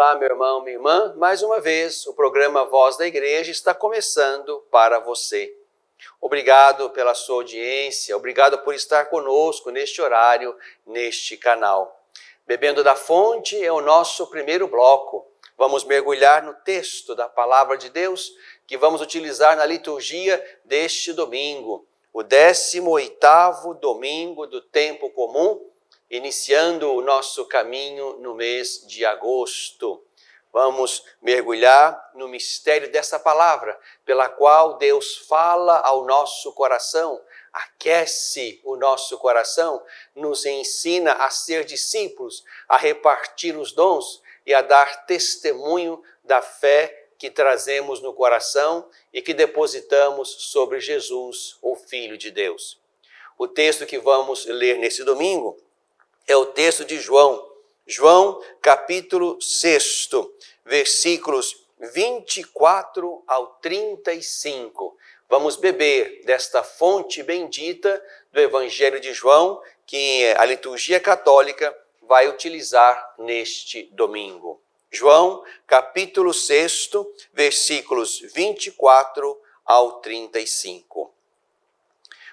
Olá, meu irmão, minha irmã. Mais uma vez, o programa Voz da Igreja está começando para você. Obrigado pela sua audiência, obrigado por estar conosco neste horário, neste canal. Bebendo da Fonte é o nosso primeiro bloco. Vamos mergulhar no texto da Palavra de Deus que vamos utilizar na liturgia deste domingo, o 18º domingo do tempo comum, iniciando o nosso caminho no mês de agosto. Vamos mergulhar no mistério dessa palavra, pela qual Deus fala ao nosso coração, aquece o nosso coração, nos ensina a ser discípulos, a repartir os dons e a dar testemunho da fé que trazemos no coração e que depositamos sobre Jesus, o Filho de Deus. O texto que vamos ler nesse domingo é o texto de João capítulo 6, versículos 24 ao 35. Vamos beber desta fonte bendita do Evangelho de João, que a liturgia católica vai utilizar neste domingo. João capítulo 6, versículos 24 ao 35.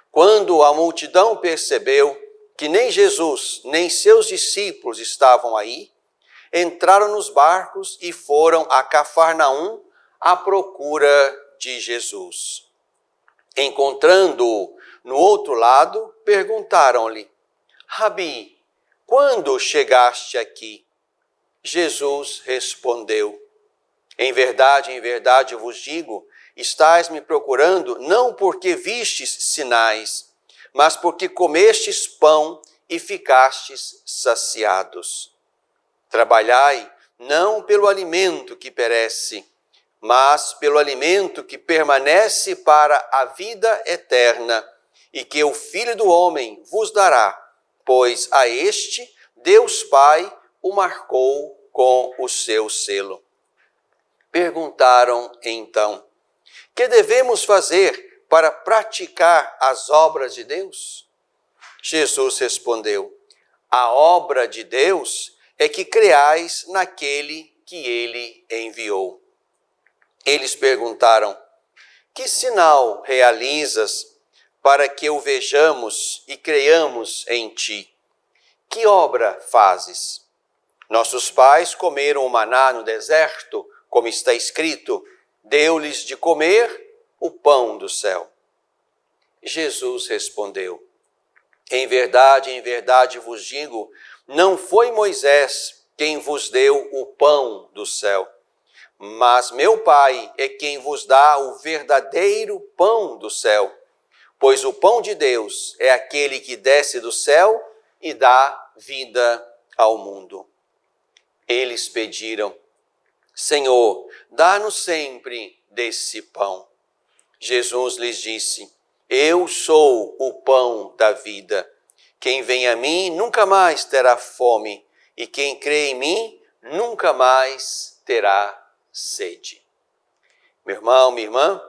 Quando a multidão percebeu que nem Jesus, nem seus discípulos estavam aí, entraram nos barcos e foram a Cafarnaum à procura de Jesus. Encontrando-o no outro lado, perguntaram-lhe: Rabi, quando chegaste aqui? Jesus respondeu: em verdade vos digo, estais me procurando não porque vistes sinais, mas porque comestes pão e ficastes saciados. Trabalhai não pelo alimento que perece, mas pelo alimento que permanece para a vida eterna, e que o Filho do Homem vos dará, pois a este Deus Pai o marcou com o seu selo. Perguntaram então: que devemos fazer para praticar as obras de Deus? Jesus respondeu: a obra de Deus é que creais naquele que ele enviou. Eles perguntaram: que sinal realizas para que o vejamos e creiamos em ti? Que obra fazes? Nossos pais comeram o maná no deserto, como está escrito: deu-lhes de comer o pão do céu. Jesus respondeu: em verdade vos digo, não foi Moisés quem vos deu o pão do céu, mas meu Pai é quem vos dá o verdadeiro pão do céu, pois o pão de Deus é aquele que desce do céu e dá vida ao mundo. Eles pediram: Senhor, dá-nos sempre desse pão. Jesus lhes disse: eu sou o pão da vida. Quem vem a mim nunca mais terá fome, e quem crê em mim nunca mais terá sede. Meu irmão, minha irmã,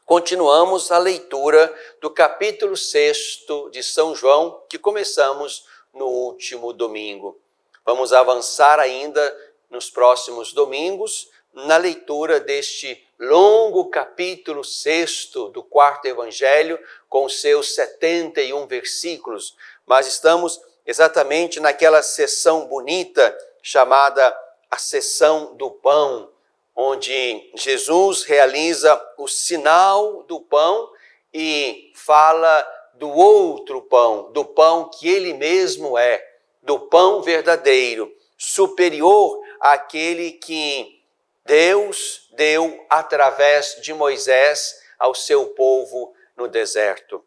continuamos a leitura do capítulo 6 de São João, que começamos no último domingo. Vamos avançar ainda nos próximos domingos na leitura deste longo capítulo 6 do quarto evangelho, com seus 71 versículos. Mas estamos exatamente naquela sessão bonita chamada a sessão do pão, onde Jesus realiza o sinal do pão e fala do outro pão, do pão que ele mesmo é, do pão verdadeiro, superior àquele que Deus deu através de Moisés ao seu povo no deserto.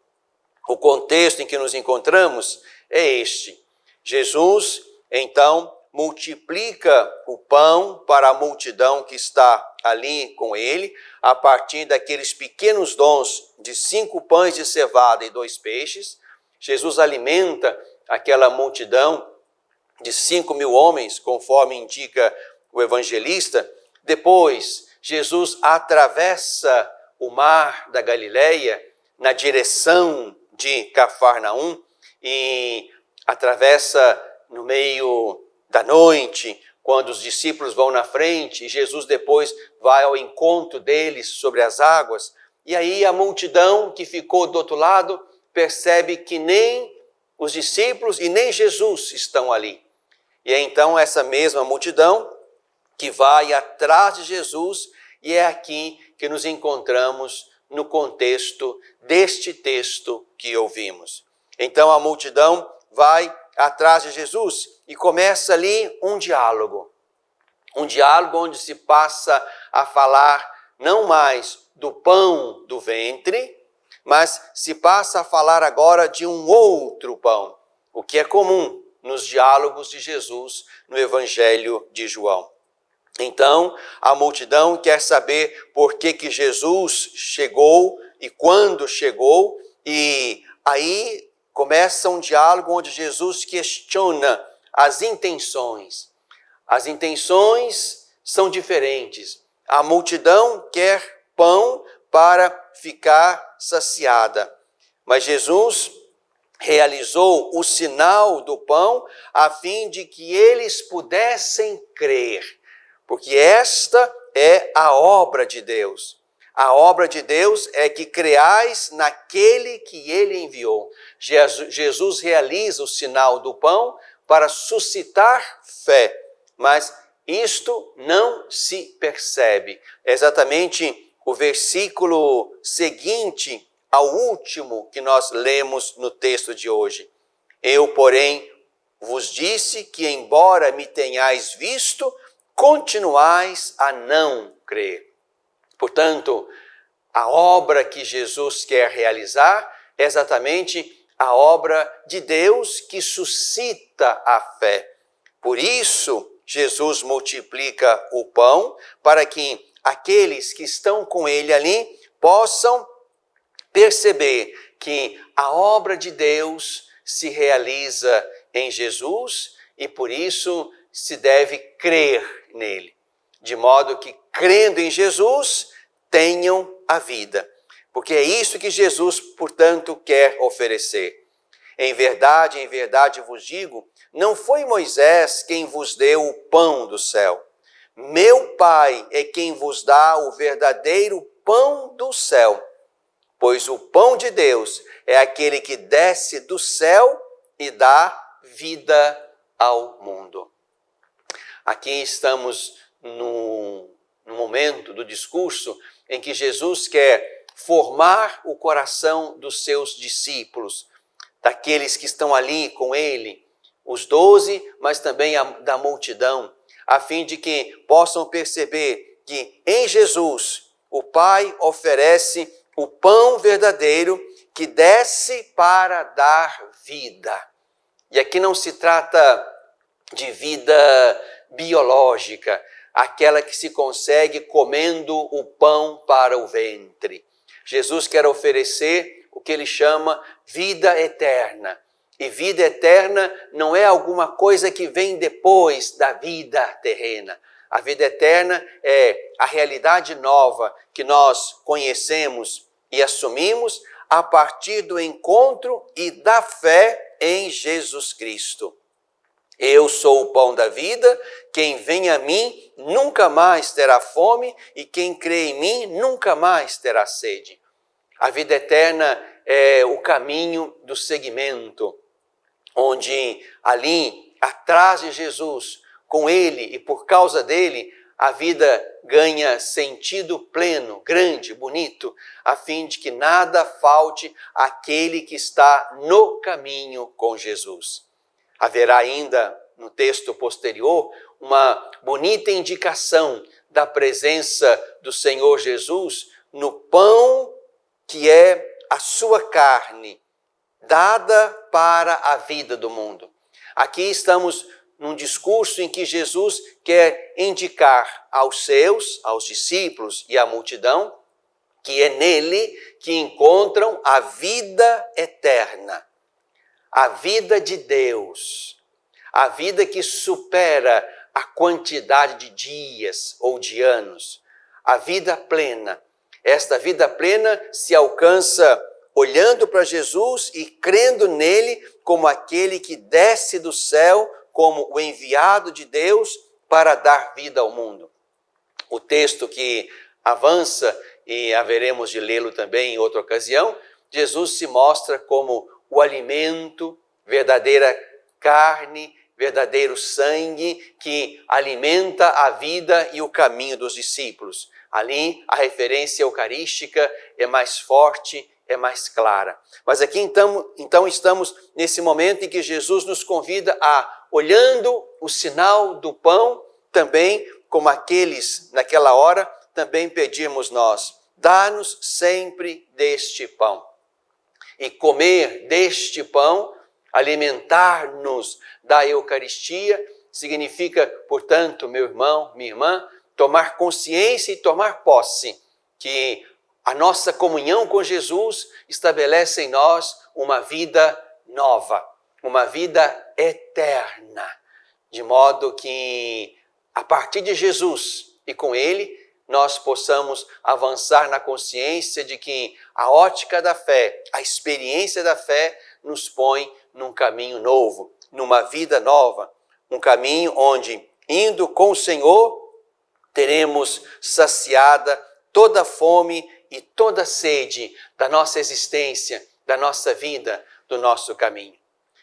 O contexto em que nos encontramos é este. Jesus, então, multiplica o pão para a multidão que está ali com ele, a partir daqueles pequenos dons de 5 pães de cevada e 2 peixes. Jesus alimenta aquela multidão de 5.000 homens, conforme indica o evangelista. Depois, Jesus atravessa o mar da Galileia na direção de Cafarnaum e atravessa no meio da noite, quando os discípulos vão na frente e Jesus depois vai ao encontro deles sobre as águas. E aí a multidão que ficou do outro lado percebe que nem os discípulos e nem Jesus estão ali. E é então essa mesma multidão que vai atrás de Jesus, e é aqui que nos encontramos no contexto deste texto que ouvimos. Então a multidão vai atrás de Jesus e começa ali um diálogo onde se passa a falar não mais do pão do ventre, mas se passa a falar agora de um outro pão, o que é comum nos diálogos de Jesus no Evangelho de João. Então, a multidão quer saber por que Jesus chegou e quando chegou, e aí começa um diálogo onde Jesus questiona as intenções. As intenções são diferentes. A multidão quer pão para ficar saciada, mas Jesus realizou o sinal do pão a fim de que eles pudessem crer. Porque esta é a obra de Deus. A obra de Deus é que creais naquele que ele enviou. Jesus realiza o sinal do pão para suscitar fé, mas isto não se percebe. É exatamente o versículo seguinte ao último que nós lemos no texto de hoje. Eu, porém, vos disse que, embora me tenhais visto, continuais a não crer. Portanto, a obra que Jesus quer realizar é exatamente a obra de Deus que suscita a fé. Por isso, Jesus multiplica o pão para que aqueles que estão com ele ali possam perceber que a obra de Deus se realiza em Jesus e por isso se deve crer nele, de modo que, crendo em Jesus, tenham a vida. Porque é isso que Jesus, portanto, quer oferecer. Em verdade vos digo, não foi Moisés quem vos deu o pão do céu. Meu Pai é quem vos dá o verdadeiro pão do céu. Pois o pão de Deus é aquele que desce do céu e dá vida ao mundo. Aqui estamos no momento do discurso em que Jesus quer formar o coração dos seus discípulos, daqueles que estão ali com ele, os 12, mas também da multidão, a fim de que possam perceber que em Jesus o Pai oferece o pão verdadeiro que desce para dar vida. E aqui não se trata de vida biológica, aquela que se consegue comendo o pão para o ventre. Jesus quer oferecer o que ele chama vida eterna. E vida eterna não é alguma coisa que vem depois da vida terrena. A vida eterna é a realidade nova que nós conhecemos e assumimos a partir do encontro e da fé em Jesus Cristo. Eu sou o pão da vida, quem vem a mim nunca mais terá fome e quem crê em mim nunca mais terá sede. A vida eterna é o caminho do seguimento, onde ali, atrás de Jesus, com ele e por causa dele, a vida ganha sentido pleno, grande, bonito, a fim de que nada falte àquele que está no caminho com Jesus. Haverá ainda, no texto posterior, uma bonita indicação da presença do Senhor Jesus no pão que é a sua carne, dada para a vida do mundo. Aqui estamos num discurso em que Jesus quer indicar aos seus, aos discípulos e à multidão, que é nele que encontram a vida eterna, a vida de Deus, a vida que supera a quantidade de dias ou de anos, a vida plena. Esta vida plena se alcança olhando para Jesus e crendo nele como aquele que desce do céu, como o enviado de Deus para dar vida ao mundo. O texto que avança, e haveremos de lê-lo também em outra ocasião, Jesus se mostra como o alimento, verdadeira carne, verdadeiro sangue que alimenta a vida e o caminho dos discípulos. Ali a referência eucarística é mais forte, é mais clara. Mas aqui então estamos nesse momento em que Jesus nos convida a, olhando o sinal do pão, também como aqueles naquela hora, também pedimos nós, dá-nos sempre deste pão. E comer deste pão, alimentar-nos da Eucaristia, significa, portanto, meu irmão, minha irmã, tomar consciência e tomar posse que a nossa comunhão com Jesus estabelece em nós uma vida nova, uma vida eterna, de modo que a partir de Jesus e com Ele, nós possamos avançar na consciência de que a ótica da fé, a experiência da fé nos põe num caminho novo, numa vida nova, um caminho onde, indo com o Senhor, teremos saciada toda a fome e toda a sede da nossa existência, da nossa vida, do nosso caminho.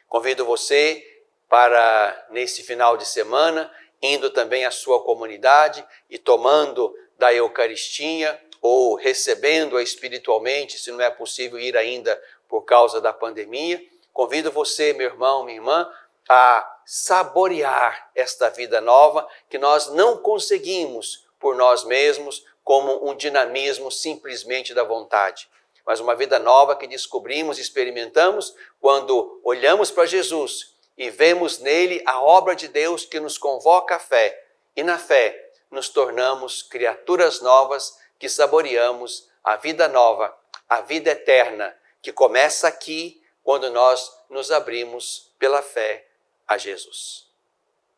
Convido você para, nesse final de semana, indo também à sua comunidade e tomando da Eucaristia ou recebendo-a espiritualmente, se não é possível ir ainda por causa da pandemia, convido você, meu irmão, minha irmã, a saborear esta vida nova que nós não conseguimos por nós mesmos como um dinamismo simplesmente da vontade, mas uma vida nova que descobrimos, experimentamos quando olhamos para Jesus e vemos nele a obra de Deus que nos convoca à fé, e na fé nos tornamos criaturas novas que saboreamos a vida nova, a vida eterna, que começa aqui quando nós nos abrimos pela fé a Jesus.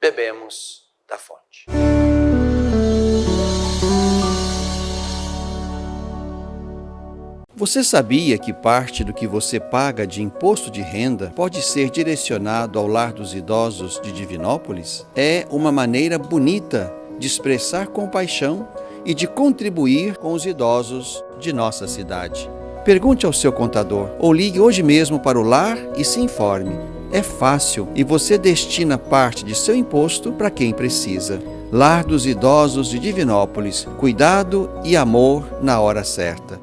Bebemos da fonte. Você sabia que parte do que você paga de imposto de renda pode ser direcionado ao Lar dos Idosos de Divinópolis? É uma maneira bonita de expressar compaixão e de contribuir com os idosos de nossa cidade. Pergunte ao seu contador ou ligue hoje mesmo para o lar e se informe. É fácil e você destina parte de seu imposto para quem precisa. Lar dos Idosos de Divinópolis. Cuidado e amor na hora certa.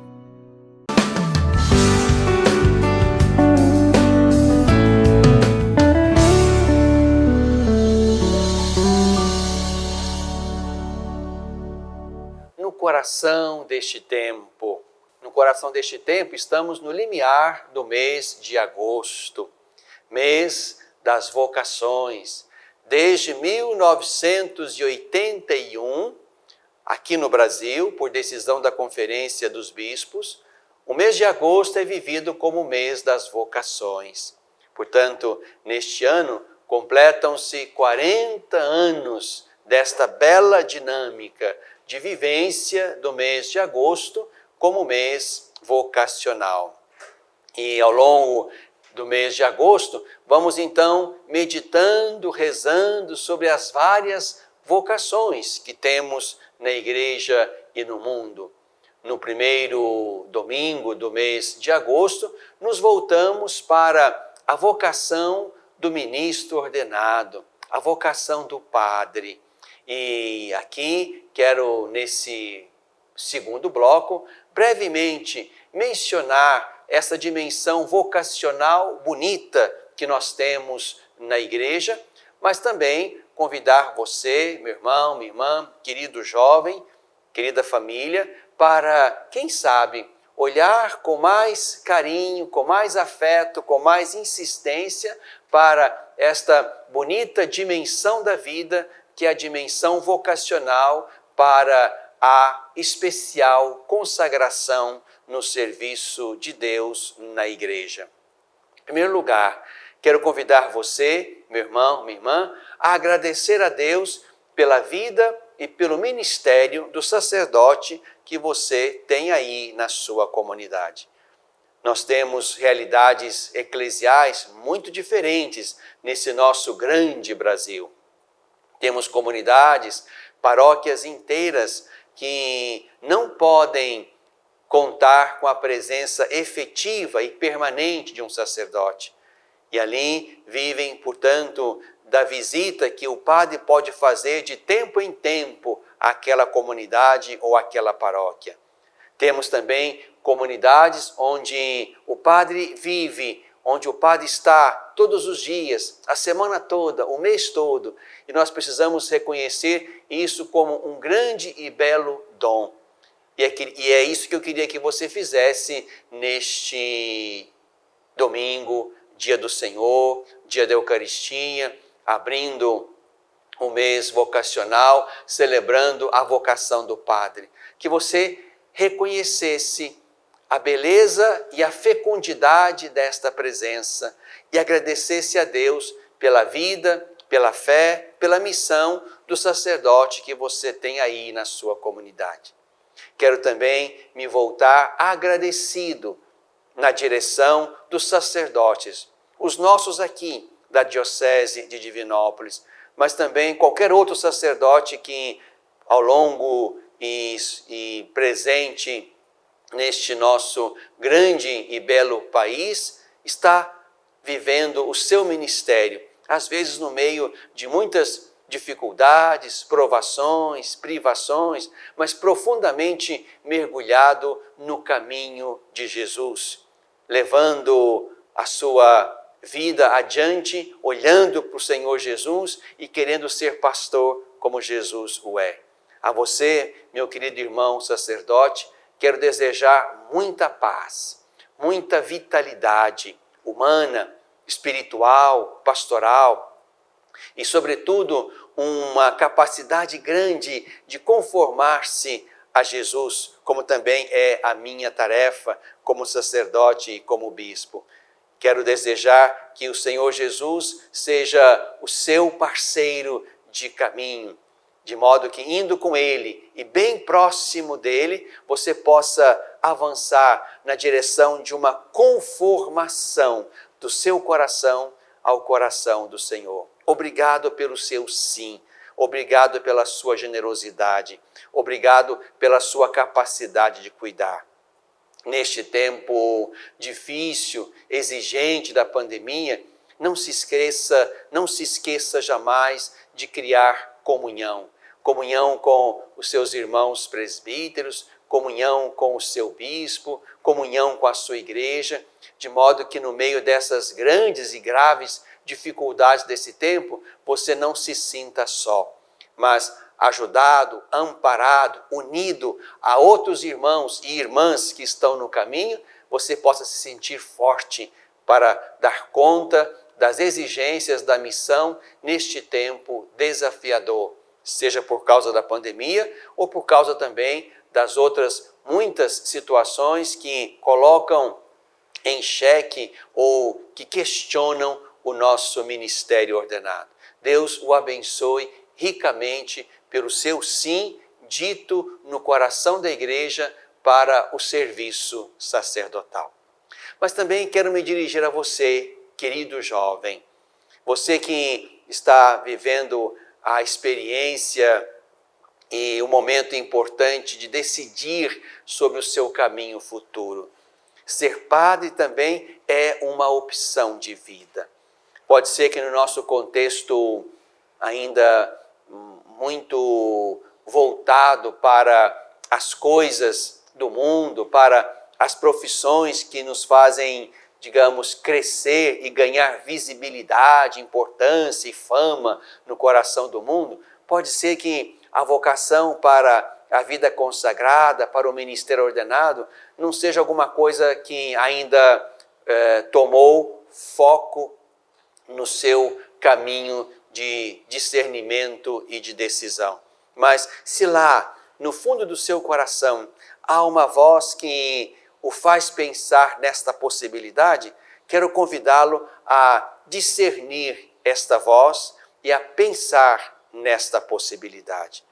No coração deste tempo, estamos no limiar do mês de agosto, mês das vocações. Desde 1981, aqui no Brasil, por decisão da Conferência dos Bispos, o mês de agosto é vivido como o mês das vocações. Portanto, neste ano, completam-se 40 anos desta bela dinâmica de vivência do mês de agosto como mês vocacional. E ao longo do mês de agosto, vamos então meditando, rezando sobre as várias vocações que temos na igreja e no mundo. No primeiro domingo do mês de agosto, nos voltamos para a vocação do ministro ordenado, a vocação do padre. E aqui quero, nesse segundo bloco, brevemente mencionar essa dimensão vocacional bonita que nós temos na igreja, mas também convidar você, meu irmão, minha irmã, querido jovem, querida família, para, quem sabe, olhar com mais carinho, com mais afeto, com mais insistência para esta bonita dimensão da vida, que é a dimensão vocacional para a especial consagração no serviço de Deus na igreja. Em primeiro lugar, quero convidar você, meu irmão, minha irmã, a agradecer a Deus pela vida e pelo ministério do sacerdote que você tem aí na sua comunidade. Nós temos realidades eclesiais muito diferentes nesse nosso grande Brasil. Temos comunidades, paróquias inteiras que não podem contar com a presença efetiva e permanente de um sacerdote. E ali vivem, portanto, da visita que o padre pode fazer de tempo em tempo àquela comunidade ou àquela paróquia. Temos também comunidades onde o padre vive, onde o padre está todos os dias, a semana toda, o mês todo. E nós precisamos reconhecer isso como um grande e belo dom. E é isso que eu queria que você fizesse neste domingo, dia do Senhor, dia da Eucaristia, abrindo o mês vocacional, celebrando a vocação do padre. Que você reconhecesse a beleza e a fecundidade desta presença e agradecesse a Deus pela vida, pela fé, pela missão do sacerdote que você tem aí na sua comunidade. Quero também me voltar agradecido na direção dos sacerdotes, os nossos aqui da Diocese de Divinópolis, mas também qualquer outro sacerdote que ao longo e presente neste nosso grande e belo país está vivendo o seu ministério, às vezes no meio de muitas dificuldades, provações, privações, mas profundamente mergulhado no caminho de Jesus, levando a sua vida adiante, olhando para o Senhor Jesus e querendo ser pastor como Jesus o é. A você, meu querido irmão sacerdote, quero desejar muita paz, muita vitalidade humana, espiritual, pastoral e, sobretudo, uma capacidade grande de conformar-se a Jesus, como também é a minha tarefa como sacerdote e como bispo. Quero desejar que o Senhor Jesus seja o seu parceiro de caminho, de modo que, indo com Ele e bem próximo dEle, você possa avançar na direção de uma conformação do seu coração ao coração do Senhor. Obrigado pelo seu sim, obrigado pela sua generosidade, obrigado pela sua capacidade de cuidar. Neste tempo difícil, exigente da pandemia, não se esqueça jamais de criar comunhão com os seus irmãos presbíteros, comunhão com o seu bispo, comunhão com a sua igreja, de modo que no meio dessas grandes e graves dificuldades desse tempo, você não se sinta só, mas ajudado, amparado, unido a outros irmãos e irmãs que estão no caminho, você possa se sentir forte para dar conta das exigências da missão neste tempo desafiador, seja por causa da pandemia ou por causa também das outras muitas situações que colocam em xeque ou que questionam o nosso ministério ordenado. Deus o abençoe ricamente pelo seu sim dito no coração da igreja para o serviço sacerdotal. Mas também quero me dirigir a você, querido jovem, você que está vivendo a experiência e o momento importante de decidir sobre o seu caminho futuro. Ser padre também é uma opção de vida. Pode ser que no nosso contexto ainda muito voltado para as coisas do mundo, para as profissões que nos fazem, digamos, crescer e ganhar visibilidade, importância e fama no coração do mundo, pode ser que a vocação para a vida consagrada, para o ministério ordenado, não seja alguma coisa que ainda tomou foco no seu caminho de discernimento e de decisão. Mas se lá, no fundo do seu coração, há uma voz que o faz pensar nesta possibilidade, quero convidá-lo a discernir esta voz e a pensar nesta possibilidade.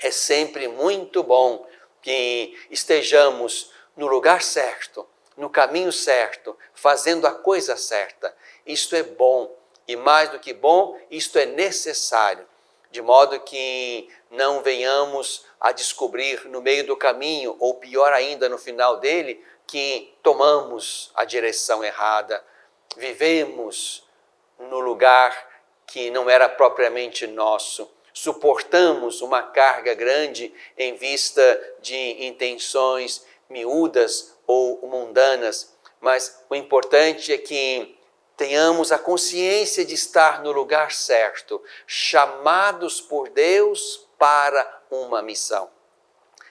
É sempre muito bom que estejamos no lugar certo, no caminho certo, fazendo a coisa certa. Isto é bom e, mais do que bom, isto é necessário. de modo que não venhamos a descobrir no meio do caminho, ou pior ainda, no final dele, que tomamos a direção errada, vivemos no lugar que não era propriamente nosso, suportamos uma carga grande em vista de intenções miúdas ou mundanas, mas o importante é que tenhamos a consciência de estar no lugar certo, chamados por Deus para uma missão.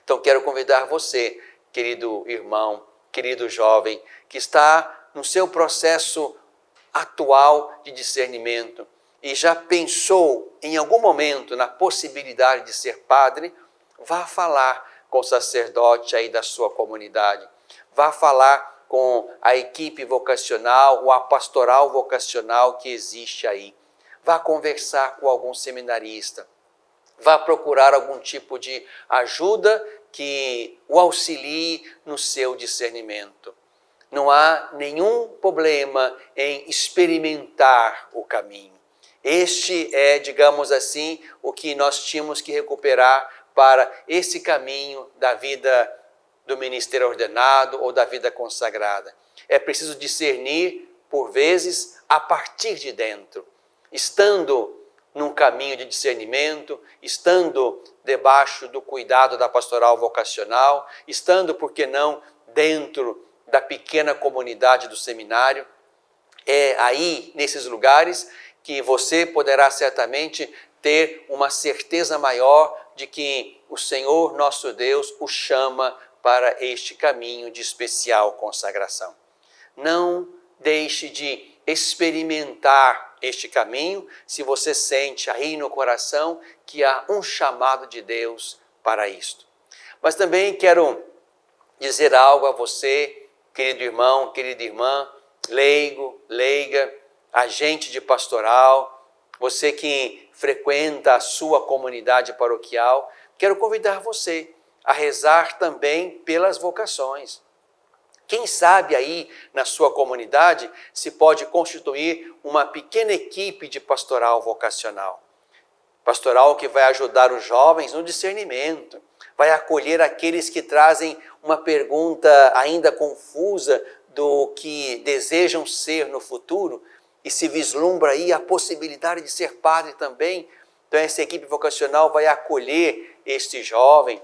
Então quero convidar você, querido irmão, querido jovem, que está no seu processo atual de discernimento e já pensou em algum momento na possibilidade de ser padre, vá falar com o sacerdote aí da sua comunidade, vá falar com a equipe vocacional ou a pastoral vocacional que existe aí. Vá conversar com algum seminarista, vá procurar algum tipo de ajuda que o auxilie no seu discernimento. Não há nenhum problema em experimentar o caminho. Este é, digamos assim, o que nós tínhamos que recuperar para esse caminho da vida do ministério ordenado ou da vida consagrada. É preciso discernir, por vezes, a partir de dentro. Estando num caminho de discernimento, estando debaixo do cuidado da pastoral vocacional, estando, por que não, dentro da pequena comunidade do seminário, é aí, nesses lugares, que você poderá certamente ter uma certeza maior de que o Senhor nosso Deus o chama para este caminho de especial consagração. Não deixe de experimentar este caminho se você sente aí no coração que há um chamado de Deus para isto. Mas também quero dizer algo a você, querido irmão, querida irmã, leigo, leiga, agente de pastoral, você que frequenta a sua comunidade paroquial, quero convidar você a rezar também pelas vocações. Quem sabe aí na sua comunidade se pode constituir uma pequena equipe de pastoral vocacional. Pastoral que vai ajudar os jovens no discernimento, vai acolher aqueles que trazem uma pergunta ainda confusa do que desejam ser no futuro e se vislumbra aí a possibilidade de ser padre também. Então essa equipe vocacional vai acolher este jovem,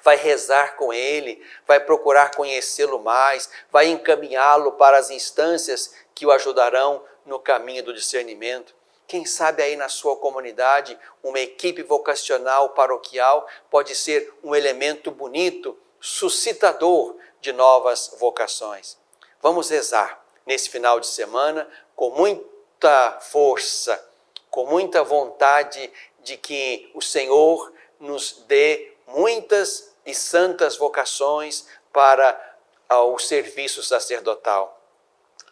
vai rezar com ele, vai procurar conhecê-lo mais, vai encaminhá-lo para as instâncias que o ajudarão no caminho do discernimento. Quem sabe aí na sua comunidade, uma equipe vocacional paroquial pode ser um elemento bonito, suscitador de novas vocações. Vamos rezar nesse final de semana com muita força, com muita vontade de que o Senhor nos dê muitas e santas vocações para o serviço sacerdotal.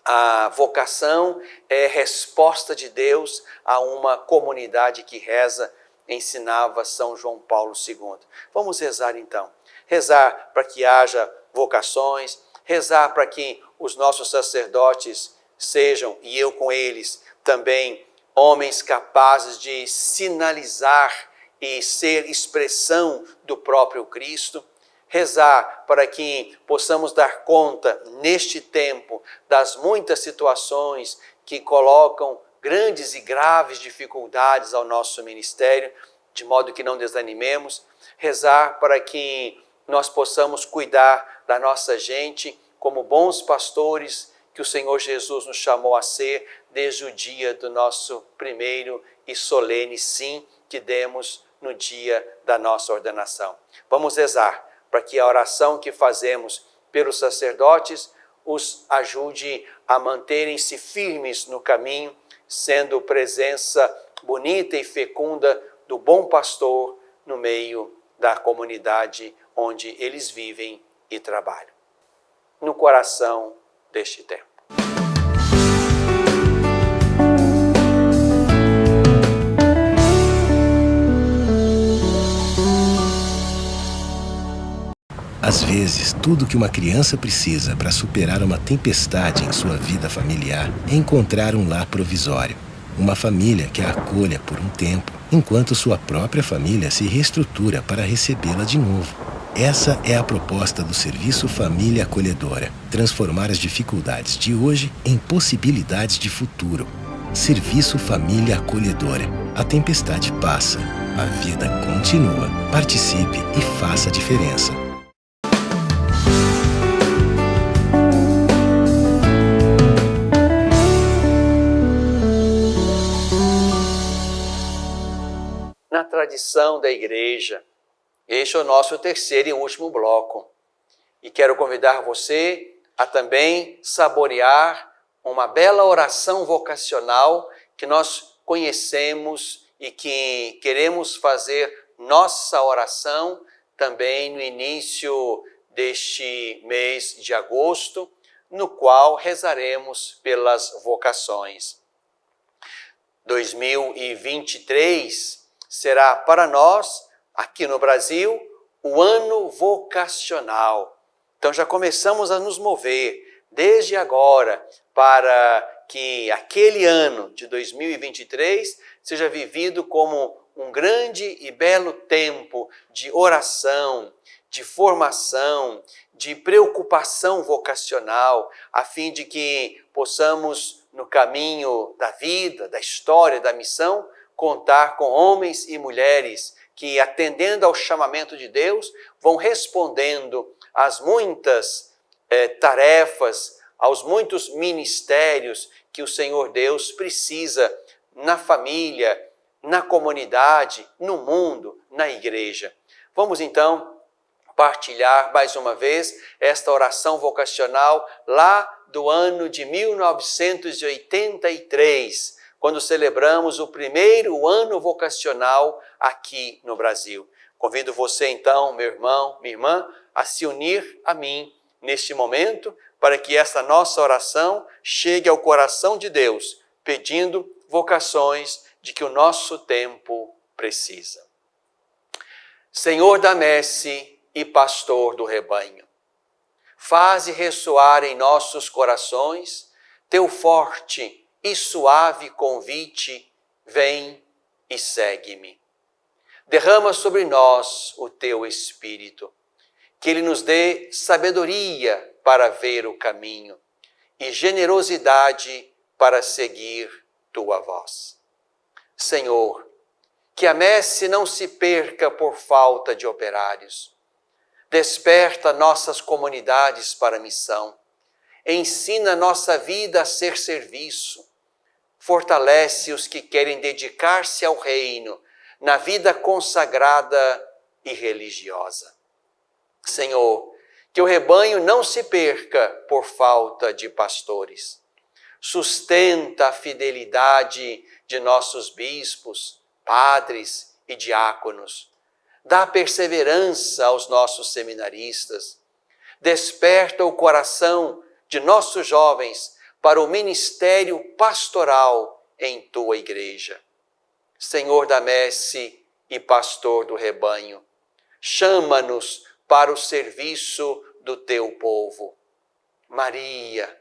A vocação é resposta de Deus a uma comunidade que reza, ensinava São João Paulo II. Vamos rezar então. Rezar para que haja vocações, rezar para que os nossos sacerdotes sejam, e eu com eles, também homens capazes de sinalizar e ser expressão do próprio Cristo. Rezar para que possamos dar conta, neste tempo, das muitas situações que colocam grandes e graves dificuldades ao nosso ministério, de modo que não desanimemos. Rezar para que nós possamos cuidar da nossa gente como bons pastores que o Senhor Jesus nos chamou a ser desde o dia do nosso primeiro e solene sim que demos no dia da nossa ordenação. Vamos rezar para que a oração que fazemos pelos sacerdotes os ajude a manterem-se firmes no caminho, sendo presença bonita e fecunda do bom pastor no meio da comunidade onde eles vivem e trabalham. No coração deste tempo. Às vezes, tudo que uma criança precisa para superar uma tempestade em sua vida familiar é encontrar um lar provisório. Uma família que a acolha por um tempo, enquanto sua própria família se reestrutura para recebê-la de novo. Essa é a proposta do Serviço Família Acolhedora. Transformar as dificuldades de hoje em possibilidades de futuro. Serviço Família Acolhedora. A tempestade passa, a vida continua. Participe e faça a diferença. Na tradição da igreja, este é o nosso terceiro e último bloco. E quero convidar você a também saborear uma bela oração vocacional que nós conhecemos e que queremos fazer nossa oração também no início deste mês de agosto, no qual rezaremos pelas vocações. 2023 será para nós, aqui no Brasil, o ano vocacional. Então já começamos a nos mover desde agora para que aquele ano de 2023 seja vivido como um grande e belo tempo de oração, de formação, de preocupação vocacional, a fim de que possamos, no caminho da vida, da história, da missão, contar com homens e mulheres que, atendendo ao chamamento de Deus, vão respondendo às muitas tarefas, aos muitos ministérios que o Senhor Deus precisa na família, na comunidade, no mundo, na igreja. Vamos então partilhar mais uma vez esta oração vocacional lá do ano de 1983, quando celebramos o primeiro ano vocacional aqui no Brasil. Convido você então, meu irmão, minha irmã, a se unir a mim neste momento, para que essa nossa oração chegue ao coração de Deus, pedindo vocações de que o nosso tempo precisa. Senhor da messe e pastor do rebanho, faze ressoar em nossos corações teu forte e suave convite, vem e segue-me. Derrama sobre nós o teu Espírito, que ele nos dê sabedoria para ver o caminho e generosidade para seguir tua voz. Senhor, que a messe não se perca por falta de operários. Desperta nossas comunidades para a missão. Ensina nossa vida a ser serviço. Fortalece os que querem dedicar-se ao reino na vida consagrada e religiosa. Senhor, que o rebanho não se perca por falta de pastores. Sustenta a fidelidade de nossos bispos, padres e diáconos. Dá perseverança aos nossos seminaristas. Desperta o coração de nossos jovens para o ministério pastoral em tua igreja. Senhor da messe e pastor do rebanho, chama-nos para o serviço do teu povo. Maria,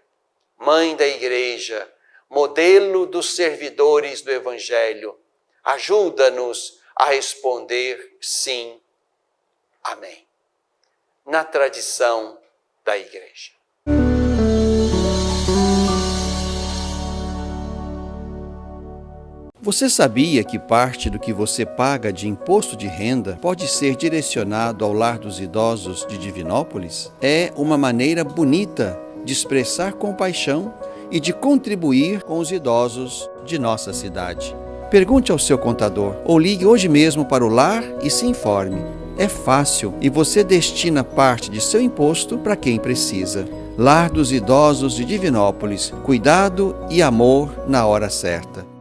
Mãe da Igreja, modelo dos servidores do Evangelho, ajuda-nos a responder sim. Amém. Na tradição da Igreja. Você sabia que parte do que você paga de imposto de renda pode ser direcionado ao Lar dos Idosos de Divinópolis? É uma maneira bonita de expressar compaixão e de contribuir com os idosos de nossa cidade. Pergunte ao seu contador ou ligue hoje mesmo para o lar e se informe. É fácil e você destina parte de seu imposto para quem precisa. Lar dos Idosos de Divinópolis. Cuidado e amor na hora certa.